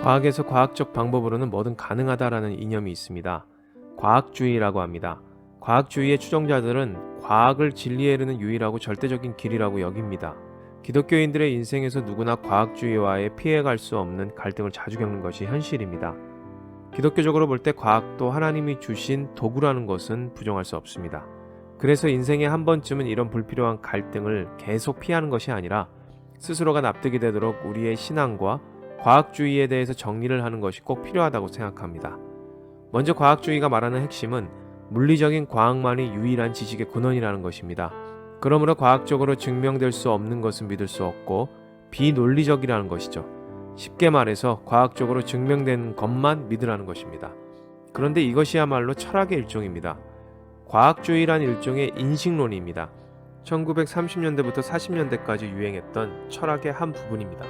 과학에서 과학적 방법으로는 뭐든 가능하다라는 이념이 있습니다. 과학주의라고 합니다. 과학주의의 추종자들은 과학을 진리에 이르는 유일하고 절대적인 길이라고 여깁니다. 기독교인들의 인생에서 누구나 과학주의와의 피해갈 수 없는 갈등을 자주 겪는 것이 현실입니다. 기독교적으로 볼 때 과학도 하나님이 주신 도구라는 것은 부정할 수 없습니다. 그래서 인생에 한 번쯤은 이런 불필요한 갈등을 계속 피하는 것이 아니라 스스로가 납득이 되도록 우리의 신앙과 과학주의에 대해서 정리를 하는 것이 꼭 필요하다고 생각합니다. 먼저 과학주의가 말하는 핵심은 물리적인 과학만이 유일한 지식의 근원이라는 것입니다. 그러므로 과학적으로 증명될 수 없는 것은 믿을 수 없고 비논리적이라는 것이죠. 쉽게 말해서 과학적으로 증명된 것만 믿으라는 것입니다. 그런데 이것이야말로 철학의 일종입니다. 과학주의란 일종의 인식론입니다. 1930년대부터 40년대까지 유행했던 철학의 한 부분입니다.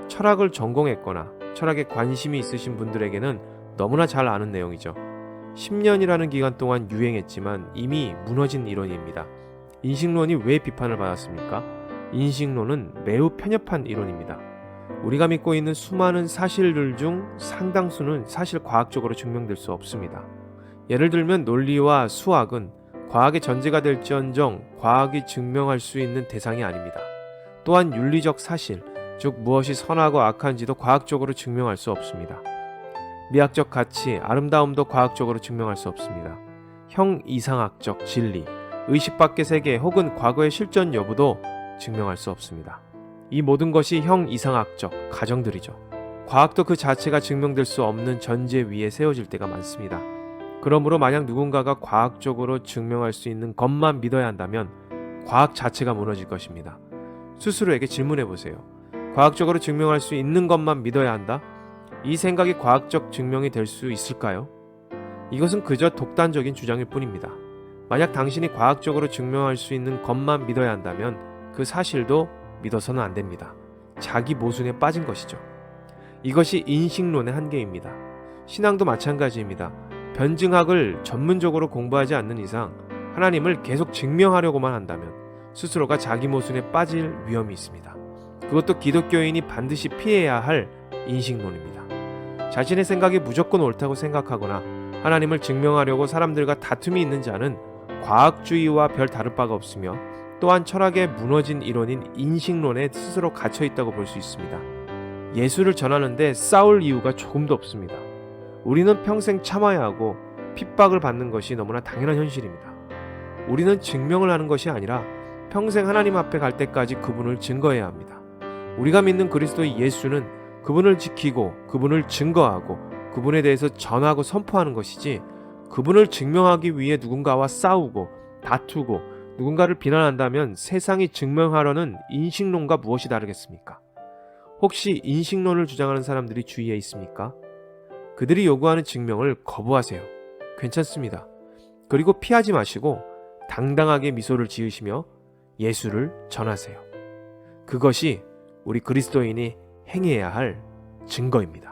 철학을 전공했거나 철학에 관심이 있으신 분들에게는 너무나 잘 아는 내용이죠. 10년이라는 기간 동안 유행했지만 이미 무너진 이론입니다. 인식론이 왜 비판을 받았습니까? 인식론은 매우 편협한 이론입니다. 우리가 믿고 있는 수많은 사실들 중 상당수는 사실 과학적으로 증명될 수 없습니다. 예를 들면 논리와 수학은 과학의 전제가 될지언정 과학이 증명할 수 있는 대상이 아닙니다. 또한 윤리적 사실, 즉 무엇이 선하고 악한지도 과학적으로 증명할 수 없습니다. 미학적 가치, 아름다움도 과학적으로 증명할 수 없습니다. 형이상학적 진리, 의식 밖의 세계 혹은 과거의 실존 여부도 증명할 수 없습니다. 이 모든 것이 형이상학적 가정들이죠. 과학도 그 자체가 증명될 수 없는 전제 위에 세워질 때가 많습니다. 그러므로 만약 누군가가 과학적으로 증명할 수 있는 것만 믿어야 한다면 과학 자체가 무너질 것입니다. 스스로에게 질문해 보세요. 과학적으로 증명할 수 있는 것만 믿어야 한다? 이 생각이 과학적 증명이 될 수 있을까요? 이것은 그저 독단적인 주장일 뿐입니다. 만약 당신이 과학적으로 증명할 수 있는 것만 믿어야 한다면 그 사실도 믿어서는 안 됩니다. 자기 모순에 빠진 것이죠. 이것이 인식론의 한계입니다. 신앙도 마찬가지입니다. 변증학을 전문적으로 공부하지 않는 이상 하나님을 계속 증명하려고만 한다면 스스로가 자기 모순에 빠질 위험이 있습니다. 그것도 기독교인이 반드시 피해야 할 인식론입니다. 자신의 생각이 무조건 옳다고 생각하거나 하나님을 증명하려고 사람들과 다툼이 있는 자는 과학주의와 별 다를 바가 없으며 또한 철학의 무너진 이론인 인식론에 스스로 갇혀 있다고 볼 수 있습니다. 예수를 전하는데 싸울 이유가 조금도 없습니다. 우리는 평생 참아야 하고 핍박을 받는 것이 너무나 당연한 현실입니다. 우리는 증명을 하는 것이 아니라 평생 하나님 앞에 갈 때까지 그분을 증거해야 합니다. 우리가 믿는 그리스도 예수는 그분을 지키고 그분을 증거하고 그분에 대해서 전하고 선포하는 것이지 그분을 증명하기 위해 누군가와 싸우고 다투고 누군가를 비난한다면 세상이 증명하려는 인식론과 무엇이 다르겠습니까? 혹시 인식론을 주장하는 사람들이 주위에 있습니까? 그들이 요구하는 증명을 거부하세요. 괜찮습니다. 그리고 피하지 마시고 당당하게 미소를 지으시며 예수를 전하세요. 그것이 우리 그리스도인이 행해야 할 증거입니다.